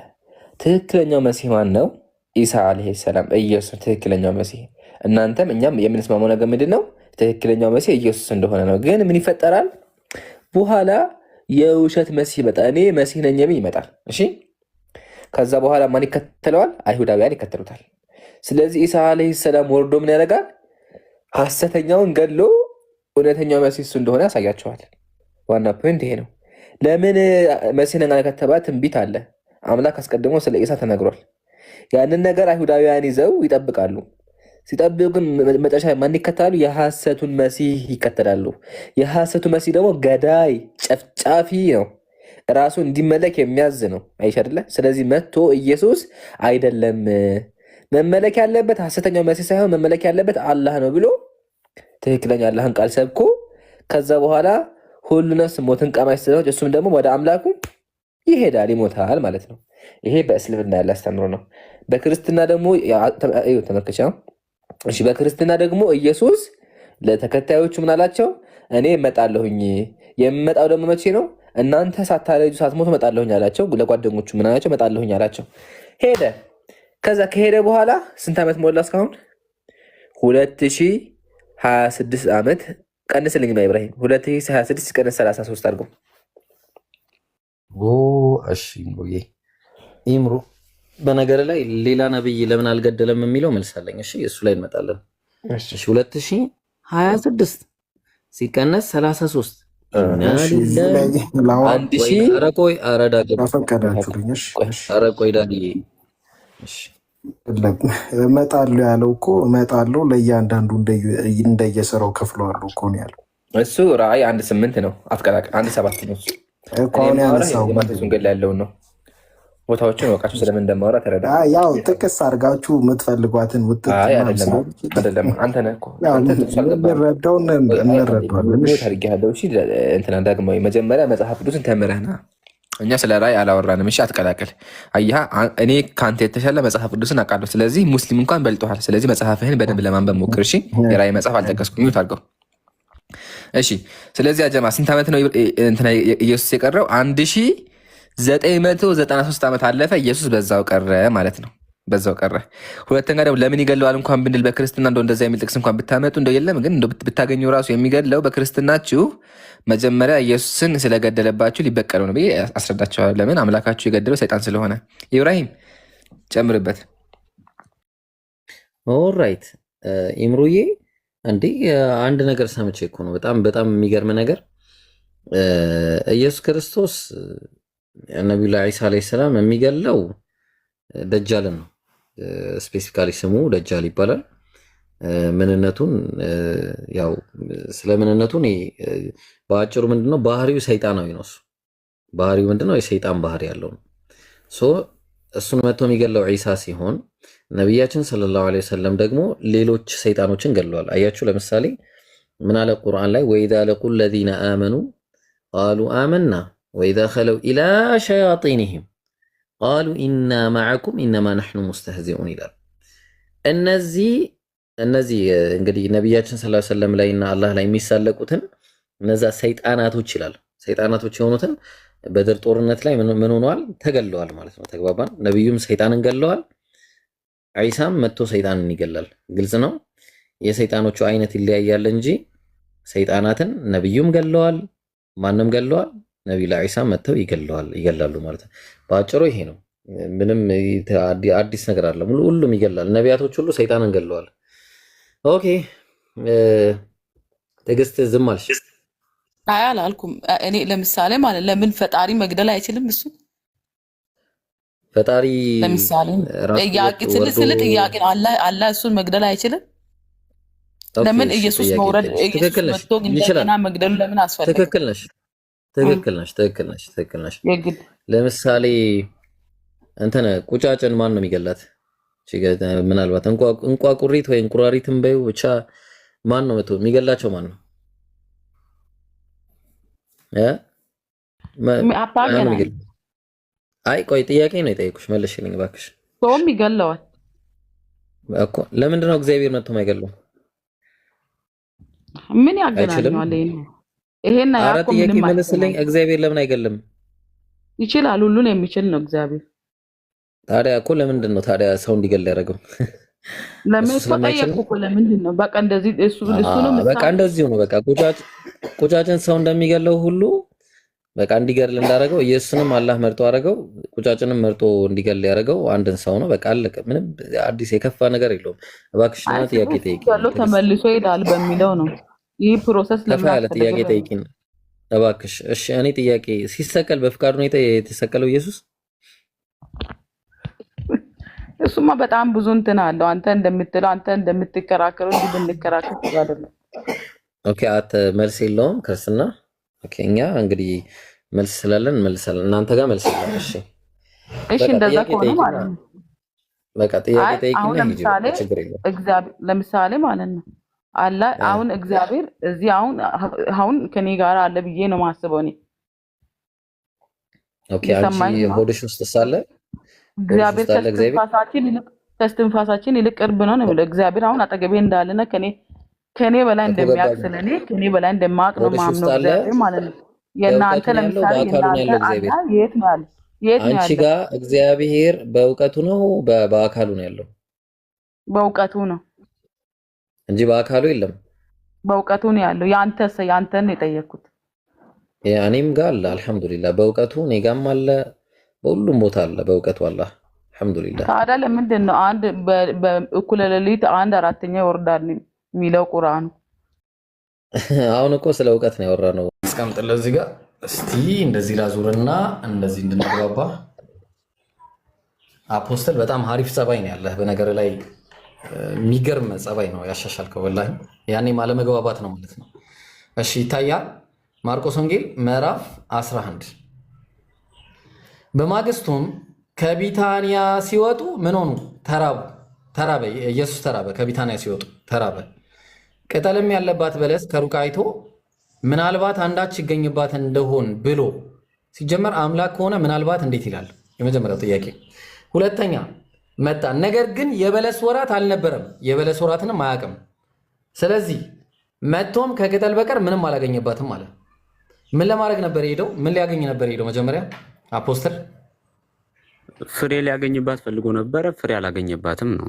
ትክክለኛው መሲህ ማን ነው? ኢሳ ዓለይሂ ሰላም ኢየሱስ ትክክለኛው መሲህ። እናንተም እኛም የምንስማማው ነገር ምንድን ነው? ትክክለኛው መሲህ ኢየሱስ እንደሆነ ነው። ግን ምን ይፈጠራል በኋላ? የውሸት መሲህ ይመጣል። እኔ መሲህ ነኝ የሚል ይመጣል። እሺ ከዛ በኋላ ማን ይከተለዋል? አይሁዳውያን ይከተሉታል። ስለዚህ ኢሳ ዓለይሂ ሰላም ወርዶ ምን ያደርጋል? ሐሰተኛውን ገድሎ እውነተኛው መሲህ እሱ እንደሆነ ያሳያቸዋል። ዋና ፖይንት ይሄ ነው። ለምን መሲህ ነኝ ከተባለ ትንቢት አለ። አምላክ አስቀድሞ ስለ ኢሳ ተነግሯል። ያንን ነገር አይሁዳውያን ይዘው ይጠብቃሉ። ሲጠብቁ ግን መጨረሻ ማን ይከተላሉ? የሐሰቱን መሲህ ይከተላሉ። የሐሰቱ መሲህ ደግሞ ገዳይ፣ ጨፍጫፊ ነው። ራሱ እንዲመለክ የሚያዝ ነው። አይሽ አይደለ? ስለዚህ መጥቶ ኢየሱስ አይደለም መመለክ ያለበት ሐሰተኛው መሲህ ሳይሆን መመለክ ያለበት አላህ ነው ብሎ ትክክለኛ አላህን ቃል ሰብኮ ከዛ በኋላ ሁሉ ነፍስ ሞትን ቀማሽ ስለሆነች እሱም ደግሞ ወደ አምላኩ ይሄዳል፣ ይሞታል ማለት ነው። ይሄ በእስልምና ያለ አስተምሮ ነው። በክርስትና ደግሞ ተመልከቻ። እሺ በክርስትና ደግሞ ኢየሱስ ለተከታዮቹ ምን አላቸው? እኔ እመጣለሁኝ። የምመጣው ደግሞ መቼ ነው? እናንተ ሳታረጁ ሳትሞቱ እመጣለሁኝ አላቸው። ለጓደኞቹ ምን አላቸው? እመጣለሁኝ አላቸው። ሄደ። ከዛ ከሄደ በኋላ ስንት ዓመት ሞላ? እስካሁን 2026 ዓመት ቀንስልኝ ነው ኢብራሂም። 2026 ቀንስ 33 አድርገው። እሺ ኢምሩ በነገር ላይ ሌላ ነብይ ለምን አልገደለም የሚለው መልሳለኝ። እሺ እሱ ላይ እንመጣለን። እሺ 2026 ሲቀነስ 33 እመጣለሁ ያለው እኮ እመጣለሁ ለእያንዳንዱ እንደየስራው ከፍለዋለሁ እኮ ነው ያለው። እሱ ራእይ 1:8 ነው። አትቀላቅል 1:7 ነው እኮ አሁን ያነሳው ገላ ያለውን ነው። ቦታዎችን ወቃችሁ ስለምን እንደማወራ ተረዳ። ያው ጥቅስ አድርጋችሁ የምትፈልጓትን ውጤት አይደለም። አንተ ነህ እኮ እንረዳውን እንረዳዋለን። እንትና ደግሞ መጀመሪያ መጽሐፍ ቅዱስን ተምረህና እኛ ስለ ራእይ አላወራንም። እሺ አትቀላቅል። አየህ እኔ ከአንተ የተሻለ መጽሐፍ ቅዱስን አውቃለሁ። ስለዚህ ሙስሊም እንኳን በልጦሃል። ስለዚህ መጽሐፍህን በደንብ ለማንበብ ሞክር። እሺ የራእይ መጽሐፍ አልጠቀስኩም አድርገው። እሺ ስለዚህ አጀማ ስንት ዓመት ነው እንትና ኢየሱስ የቀረው? 1993 ዓመት አለፈ። ኢየሱስ በዛው ቀረ ማለት ነው። በዛው ቀረ። ሁለተኛ ደግሞ ለምን ይገለዋል እንኳን ብንል በክርስትና እንደዛ የሚል ጥቅስ እንኳን ብታመጡ የለም። ግን ብታገኙ ራሱ የሚገድለው በክርስትናችሁ መጀመሪያ ኢየሱስን ስለገደለባችሁ ሊበቀለው ነው ብዬ አስረዳቸዋለሁ። ለምን አምላካችሁ የገደለው ሰይጣን ስለሆነ። ኢብራሂም ጨምርበት። ኦልራይት ኢምሩዬ፣ እንዴ አንድ ነገር ሰምቼ እኮ ነው። በጣም የሚገርም ነገር ኢየሱስ ክርስቶስ ነቢዩላህ ዒሳ ዓለይሂ ሰላም የሚገለው ደጃልን ነው። ስፔሲፊካሊ ስሙ ደጃል ይባላል። ምንነቱን ያው ስለ ምንነቱ በአጭሩ ምንድነው ባህሪው ሰይጣናዊ ነው። እሱ ባህሪው ምንድነው? የሰይጣን ባህሪ ያለው ነው። እሱን መጥቶ የሚገለው ዒሳ ሲሆን ነቢያችን ሰለላሁ ዐለይሂ ወሰለም ደግሞ ሌሎች ሰይጣኖችን ገለዋል። አያችሁ ለምሳሌ ምን አለ ቁርአን ላይ ወኢዛ ለቁል ለዚነ አመኑ ቃሉ አመና ወኢዛ ኸለው ኢላ ሸያጢንህም ቃሉ ኢና ማዕኩም ኢነማ ነሕኑ ሙስተህዚኡን ይላል። እነዚህ እንግዲህ ነቢያችን ሰለላሁ ዐለይሂ ወሰለም ላይና አላህ ላይ የሚሳለቁትን እነዛ ሰይጣናቶች ይላል። ሰይጣናቶች የሆኑትን በድር ጦርነት ላይ ምን ሆነዋል? ተገለዋል ማለት ነው። ተግባባን። ነቢዩም ሰይጣንን ገለዋል። ዒሳም መጥቶ ሰይጣንን ይገላል። ግልጽ ነው። የሰይጣኖቹ አይነት ይለያያል እንጂ ሰይጣናትን ነቢዩም ገለዋል፣ ማንም ገለዋል። ነቢዩላህ ዒሳም መጥተው ይገላሉ ማለት ነው። በአጭሩ ይሄ ነው። ምንም አዲስ ነገር አለ? ሁሉም ይገላል። ነቢያቶች ሁሉ ሰይጣንን ገለዋል። ኦኬ ትዕግስት ዝም አልሽ? አይ አላልኩም። እኔ ለምሳሌ ማለት ለምን ፈጣሪ መግደል አይችልም? እሱ ፈጣሪ ለምሳሌ ጥያቄ ጥያቄ አላህ እሱን መግደል አይችልም? ለምን ኢየሱስ መውረድ ኢየሱስ መጥቶ እንደገና መግደሉ ለምን አስፈለገ? ትክክል ነሽ። ትክክል ነሽ። ለምሳሌ እንተነ ቁጫጭን ማን ነው የሚገላት? ምናልባት እንቋቁሪት ወይ እንቁራሪትን በይው ብቻ ማን ነው መቶ የሚገላቸው? ማን ነው? አይ ቆይ ጥያቄ ነው የጠየኩሽ፣ መልሽልኝ እባክሽ። ሰውም ይገለዋል እኮ ለምንድን ነው እግዚአብሔር መጥቶ የማይገለው? ምን ያገናኘዋል? ይሄን ያቆም ጥያቄ መልስልኝ። እግዚአብሔር ለምን አይገልም? ይችላል፣ ሁሉን የሚችል ነው እግዚአብሔር። ታዲያ እኮ ለምንድን ነው ታዲያ ሰው እንዲገል ያደረገው? ለምን ተጠየቁ እኮ ለምንድን ነው? በቃ እንደዚህ እሱ ነው በቃ እንደዚህ ነው። በቃ ቁጫጭን ሰው እንደሚገለው ሁሉ በቃ እንዲገድል እንዳደረገው ኢየሱስንም አላህ መርጦ አደረገው። ቁጫጭንም መርጦ እንዲገል ያደረገው አንድን ሰው ነው። በቃ አለቀ። ምንም አዲስ የከፋ ነገር የለውም። እባክሽ ጥያቄ ጠይቂኝ። ተመልሶ ይሄዳል በሚለው ነው ይህ ፕሮሰስ። ከፋ ያለ ጥያቄ ጠይቂኝ እባክሽ። እሺ እኔ ጥያቄ ሲሰቀል በፍቃዱ ነው የተሰቀለው ኢየሱስ? እሱማ በጣም ብዙ እንትን አለው። አንተ እንደምትለው አንተ እንደምትከራከሩ እንዲህ ብንከራከር አይደለም። ኦኬ አት መልስ የለውም ክርስትና። ኦኬ እኛ እንግዲህ መልስ ስላለን መልሳለን፣ እናንተ ጋር መልስ የለም። እሺ እንደዛ ከሆነ ማለት ነው በቃ ጥያቄ ጠይቂና ሂጂ፣ ችግር የለም። እግዚአብሔር ለምሳሌ ማለት ነው አለ አሁን እግዚአብሔር እዚህ አሁን ከኔ ጋር አለ ብዬ ነው የማስበው እኔ። ኦኬ አንቺ ሆድሽ ውስጥ ሳለ እግዚአብሔር ከስትንፋሳችን ይልቅ ቅርብ ነው ነው እግዚአብሔር አሁን አጠገቤ እንዳለና ከኔ በላይ እንደሚያውቅ ስለኔ ከኔ በላይ እንደማውቅ ነው ማምነው እግዚአብሔር ማለት ነው። የእናንተ ለምሳሌ የት ነው ያለው? አንቺ ጋር እግዚአብሔር በእውቀቱ ነው በአካሉ ነው ያለው? በእውቀቱ ነው እንጂ በአካሉ የለም። በእውቀቱ ነው ያለው። ያንተን የጠየኩት እኔም ጋር አለ አልሐምዱሊላህ። በእውቀቱ እኔ ጋርም አለ፣ በሁሉም ቦታ አለ በእውቀቱ አላህ አልሐምዱሊላህ። ታዲያ ለምንድን ነው አንድ በእኩለ ሌሊት 1/4 ይወርዳል የሚለው ቁርአኑ? አሁን እኮ ስለ እውቀት ነው ያወራነው። አስቀምጥልህ እዚህ ጋር እስቲ እንደዚህ ላዙርና እንደዚህ እንድንግባባ። አፖስትል በጣም አሪፍ ጸባይ ነው ያለህ በነገር ላይ የሚገርም ጸባይ ነው ያሻሻልከው። ወላሂ ያኔ ማለመግባባት ነው ማለት ነው። እሺ ይታያል። ማርቆስ ወንጌል ምዕራፍ 11 በማግስቱም ከቢታንያ ሲወጡ ምን ሆኑ? ተራበ። ኢየሱስ ተራበ። ከቢታንያ ሲወጡ ተራበ። ቅጠልም ያለባት በለስ ከሩቅ አይቶ ምናልባት አንዳች ይገኝባት እንደሆን ብሎ ሲጀመር አምላክ ከሆነ ምናልባት እንዴት ይላል? የመጀመሪያው ጥያቄ። ሁለተኛ መጣ፣ ነገር ግን የበለስ ወራት አልነበረም፣ የበለስ ወራትንም አያውቅም። ስለዚህ መጥቶም ከቅጠል በቀር ምንም አላገኘባትም አለ። ምን ለማድረግ ነበር ሄደው? ምን ሊያገኝ ነበር ሄደው? መጀመሪያ አፖስትል ፍሬ ሊያገኝባት ፈልጎ ነበረ፣ ፍሬ አላገኘባትም ነው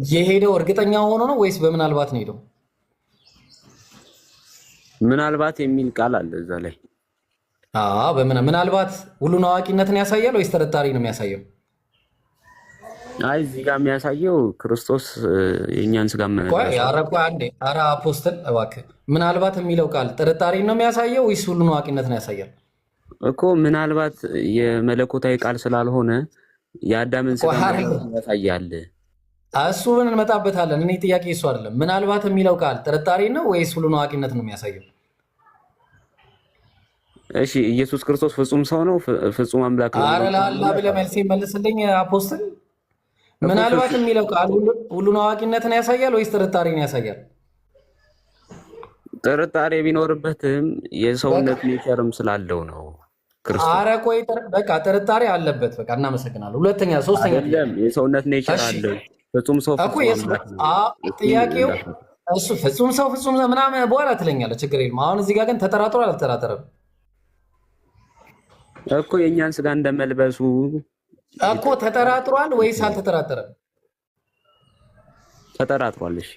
የሄደው። እርግጠኛ ሆኖ ነው ወይስ በምናልባት ነው ሄደው? ምናልባት የሚል ቃል አለ እዛ ላይ። ምናልባት ሁሉን አዋቂነትን ያሳያል ወይስ ጥርጣሬ ነው የሚያሳየው? አይ እዚህ ጋር የሚያሳየው ክርስቶስ የእኛን ስጋ ኧረ አፖስትል እባክህ፣ ምናልባት የሚለው ቃል ጥርጣሬ ነው የሚያሳየው ወይስ ሁሉን አዋቂነትን ያሳያል? እኮ ምናልባት የመለኮታዊ ቃል ስላልሆነ የአዳምን ስጋ ያሳያል። እሱ ምን እንመጣበታለን። እኔ ጥያቄ እሱ አይደለም። ምናልባት የሚለው ቃል ጥርጣሬ ነው ወይስ ሁሉን አዋቂነት ነው የሚያሳየው? እሺ ኢየሱስ ክርስቶስ ፍጹም ሰው ነው፣ ፍጹም አምላክ ነው። ኧረ ለአላህ ብለህ መልስ መልስልኝ አፖስትል። ምናልባት የሚለው ቃል ሁሉን አዋቂነትን ያሳያል ወይስ ጥርጣሬን ያሳያል? ጥርጣሬ ቢኖርበትም የሰውነት ኔቸርም ስላለው ነው ክርስቶስ። ኧረ ቆይ በቃ ጥርጣሬ አለበት። በቃ እናመሰግናለን። ሁለተኛ ሶስተኛ የሰውነት ኔቸር አለው። ፍጹም ሰው ጥያቄው እሱ ፍጹም ሰው ፍጹም ምናምን በኋላ ትለኛለህ፣ ችግር የለም። አሁን እዚህ ጋር ግን ተጠራጥሮ አልተጠራጠረም እኮ የእኛን ስጋ እንደመልበሱ እኮ ተጠራጥሯል ወይስ አልተጠራጠረም? ተጠራጥሯል። እሺ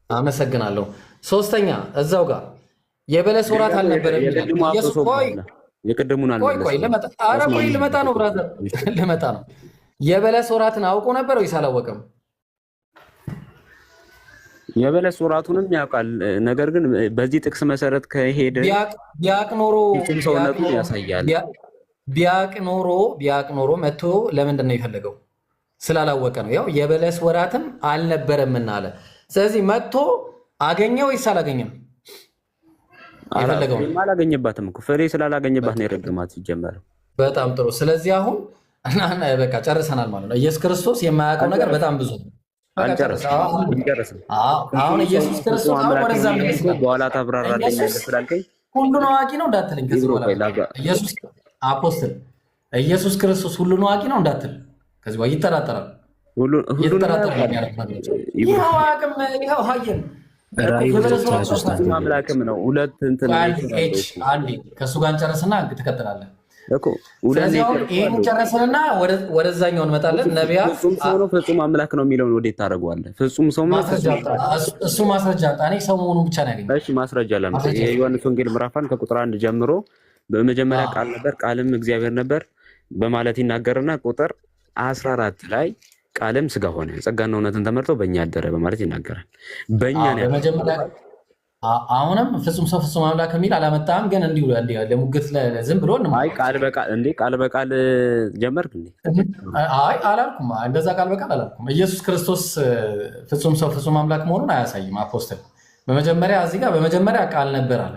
አመሰግናለሁ። ሶስተኛ እዛው ጋር የበለስ ወራት አልነበረም። የቅድሙን ልመጣ ነው ብራዘር፣ ልመጣ ነው። የበለስ ወራትን አውቆ ነበር ወይስ አላወቀም? የበለስ ወራቱንም ያውቃል። ነገር ግን በዚህ ጥቅስ መሰረት ከሄደ ቢያቅ ኖሮ ሰውነቱን ያሳያል። ቢያቅ ኖሮ መጥቶ ለምንድን ነው የፈለገው? ስላላወቀ ነው። ያው የበለስ ወራትም አልነበረም እና አለ። ስለዚህ መጥቶ አገኘ ወይስ አላገኘም? የፈለገው አላገኘባትም እኮ ፍሬ ስላላገኘባት ነው የረገማት ሲጀመር። በጣም ጥሩ። ስለዚህ አሁን በቃ ጨርሰናል ማለት ነው። ኢየሱስ ክርስቶስ የማያውቀው ነገር በጣም ብዙ ነው። አሁን ኢየሱስ ክርስቶስ አሁን ወደዛ በኋላ ታብራራለኝ ስላልከኝ ሁሉን አዋቂ ነው እንዳትለኝ። ከዚህ በኋላ ኢየሱስ አፖስትል ኢየሱስ ክርስቶስ ሁሉን አዋቂ ነው እንዳትል። ከዚህ በኋላ ይጠራጠራል። ይኸው ሀየን አምላክም ነው። ሁለት እንትን ከእሱ ጋር እንጨርስና ትቀጥላለህ። ስለዚህ አሁን ይህን ጨረስንና ወደዛኛው እንመጣለን። ነቢያት ፍጹም አምላክ ነው የሚለውን ወዴት ታደርገዋለህ? ፍጹም ሰው እሱ ማስረጃ እኔ ሰው መሆኑን ብቻ ነው ያገኘሁት። እሺ ማስረጃ ለምሳሌ የዮሐንስ ወንጌል ምዕራፍ 1 ከቁጥር 1 ጀምሮ በመጀመሪያ ቃል ነበር፣ ቃልም እግዚአብሔር ነበር በማለት ይናገርና ቁጥር 14 ላይ ቃልም ስጋ ሆነ ጸጋና እውነትን ተመርቶ በእኛ አደረ በማለት ይናገራል። በእኛ ነው። አሁንም ፍጹም ሰው ፍጹም አምላክ የሚል አላመጣም፣ ግን እንዲሁ ለሙግት ዝም ብሎ ቃል በቃል ጀመርክ እንዴ? አይ አላልኩም፣ እንደዛ ቃል በቃል አላልኩም። ኢየሱስ ክርስቶስ ፍጹም ሰው ፍጹም አምላክ መሆኑን አያሳይም። አፖስትል በመጀመሪያ እዚህ ጋር በመጀመሪያ ቃል ነበር አለ።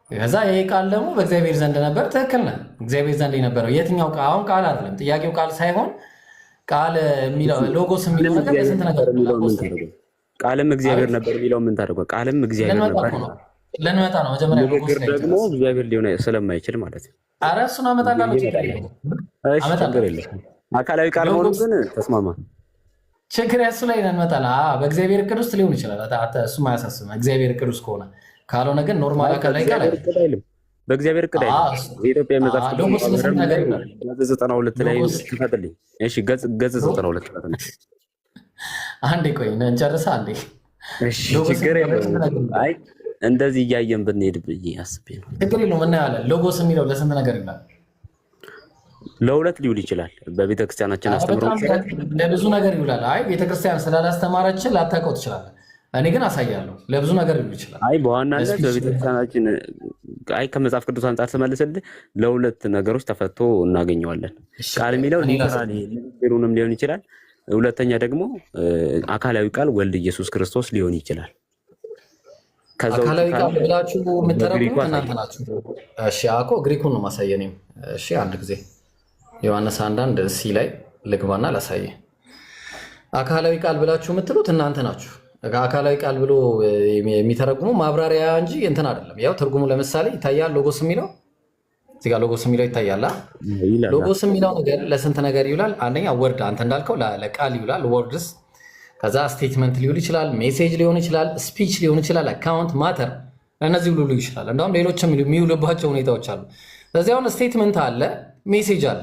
ከዛ ይሄ ቃል ደግሞ በእግዚአብሔር ዘንድ ነበር። ትክክል ነህ። እግዚአብሔር ዘንድ የነበረው የትኛው ቃል? አሁን ቃል አይደለም ጥያቄው፣ ቃል ሳይሆን ቃል የሚለው ሎጎስ የሚለው ነገር ለስንት ነገር ቃልም እግዚአብሔር ነበር የሚለው ምን ታደርገው? ቃልም እግዚአብሔር ነበር ልንመጣ ነው። መጀመሪያ ሎጎስ ደግሞ እግዚአብሔር ሊሆን ስለማይችል ማለት ነው። ኧረ እሱን አመጣላለሁ። ችግር የለም። አካላዊ ቃል ሆኖ ግን ተስማማ። ችግር እሱ ላይ እንመጣለን። በእግዚአብሔር እቅድ ውስጥ ሊሆን ይችላል። እሱም አያሳስብም። እግዚአብሔር እቅድ ውስጥ ከሆነ ካልሆነ ግን ኖርማል አካላዊ ቃል አይደለም። በእግዚአብሔር እቅድ አይደለም። የኢትዮጵያ መጽሐፍ ቅዱስ 92 ላይ ትፈትልኝ። እሺ ገጽ 92 ትፈትልኝ። አንዴ ቆይ እንጨርሳ። አንዴ ችግር የለውም። አይ እንደዚህ እያየን ብንሄድ ብዬ አስቤ ነው። ችግር የለውም። እናያለን። ሎጎስ የሚለው ለስንት ነገር ይላል? ለሁለት ሊውል ይችላል። በቤተክርስቲያናችን አስተምሮ ለብዙ ነገር ይውላል። አይ ቤተክርስቲያን ስላላስተማረችን ላታውቀው ትችላለህ። እኔ ግን አሳያለሁ። ለብዙ ነገር ሊውል ይችላል። አይ በዋናነት በቤተክርስቲያናችን አይ ከመጽሐፍ ቅዱስ አንጻር ስመልስልህ ለሁለት ነገሮች ተፈቶ እናገኘዋለን። ቃል የሚለው ሊተራሊ ንግግሩንም ሊሆን ይችላል። ሁለተኛ ደግሞ አካላዊ ቃል ወልድ ኢየሱስ ክርስቶስ ሊሆን ይችላል። አካላዊ ቃል ብላችሁ የምትተረጉሙት እናንተ ናችሁ። እሺ አኮ ግሪኩን ነው ማሳየኔም። እሺ አንድ ጊዜ ዮሐንስ 1 ሲ ላይ ልግባና ላሳየ። አካላዊ ቃል ብላችሁ የምትሉት እናንተ ናችሁ። አካላዊ ቃል ብሎ የሚተረጉሙ ማብራሪያ እንጂ እንትን አይደለም። ያው ትርጉሙ ለምሳሌ ይታያል። ሎጎስ የሚለው እዚህ ጋር ሎጎስ የሚለው ይታያል። ሎጎስ የሚለው ነገር ለስንት ነገር ይውላል? አንደኛ ወርድ፣ አንተ እንዳልከው ለቃል ይውላል። ወርድስ ከዛ ስቴትመንት ሊውል ይችላል፣ ሜሴጅ ሊሆን ይችላል፣ ስፒች ሊሆን ይችላል፣ አካውንት ማተር፣ እነዚህ ሁሉ ይችላል። እንደውም ሌሎችም የሚውልባቸው ሁኔታዎች አሉ። ስለዚህ አሁን ስቴትመንት አለ፣ ሜሴጅ አለ።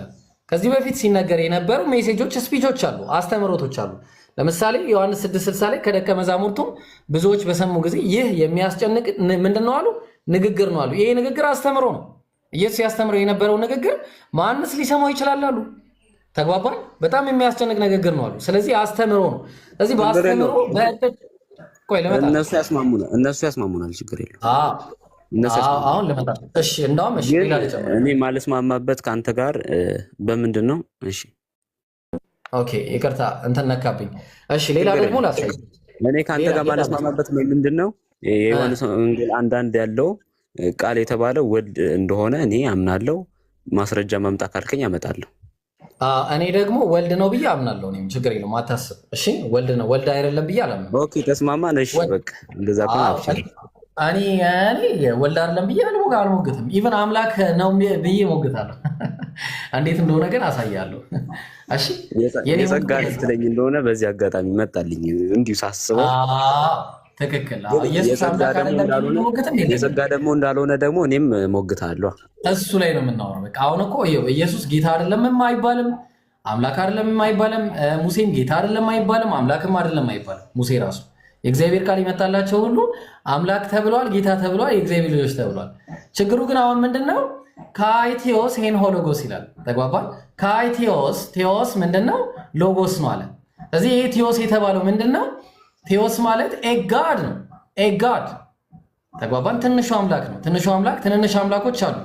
ከዚህ በፊት ሲነገር የነበሩ ሜሴጆች፣ ስፒቾች አሉ፣ አስተምህሮቶች አሉ። ለምሳሌ ዮሐንስ 6:60 ላይ ከደቀ መዛሙርቱም ብዙዎች በሰሙ ጊዜ ይህ የሚያስጨንቅ ምንድን ነው አሉ? ንግግር ነው አሉ። ይሄ ንግግር አስተምሮ ነው። ኢየሱስ ያስተምረው የነበረው ንግግር ማንስ ሊሰማው ይችላል አሉ። ተግባባን? በጣም የሚያስጨንቅ ንግግር ነው አሉ። ስለዚህ አስተምሮ ነው። ስለዚህ በአስተምሮ እነሱ ያስማሙናል። ችግር የለም። አሁን ልመጣ። እሺ እንደውም እሺ እኔ ማልስማማበት ከአንተ ጋር በምንድን ነው? እሺ ኦኬ ይቅርታ እንትን ነካብኝ። እሺ ሌላ ደግሞ ላሳይ። እኔ ከአንተ ጋር ማልስማማበት ምንድን ነው? የዮሐንስ ወንጌል 1 ያለው ቃል የተባለው ወልድ እንደሆነ እኔ አምናለሁ። ማስረጃ ማምጣት ካልከኝ አመጣለሁ። እኔ ደግሞ ወልድ ነው ብዬ አምናለሁ። እኔም ችግር የለውም አታስብ። እሺ ወልድ ነው፣ ወልድ አይደለም ብዬ አላምንም። ኦኬ ተስማማን። እሺ በቃ እንደዛ ከሆነ እኔ ወልድ አይደለም ብዬ አልሞግትም። ኢቨን አምላክ ነው ብዬ ሞግታለሁ። እንዴት እንደሆነ ግን አሳያለሁ። እሺ የጸጋ ልትለኝ እንደሆነ በዚህ አጋጣሚ መጣልኝ እንዲሁ ሳስበው። ትክክል። የጸጋ ደግሞ እንዳልሆነ ደግሞ እኔም ሞግታለሁ። እሱ ላይ ነው የምናወራው። በቃ አሁን እኮ ኢየሱስ ጌታ አይደለም አይባልም፣ አምላክ አይደለም አይባልም። ሙሴም ጌታ አይደለም አይባልም፣ አምላክም አይደለም አይባልም። ሙሴ ራሱ የእግዚአብሔር ቃል ይመጣላቸው ሁሉ አምላክ ተብሏል፣ ጌታ ተብሏል፣ የእግዚአብሔር ልጆች ተብሏል። ችግሩ ግን አሁን ምንድነው? ከአይቴዎስ ሄን ሆሎጎስ ይላል። ተግባባል? ከአይቴዎስ ቴዎስ ምንድነው? ሎጎስ ነው አለ። ስለዚህ ይሄ ቴዎስ የተባለው ምንድነው? ቴዎስ ማለት ኤጋድ ነው። ኤጋድ ተግባባን? ትንሹ አምላክ ነው። ትንሹ አምላክ ትንንሽ አምላኮች አሉ።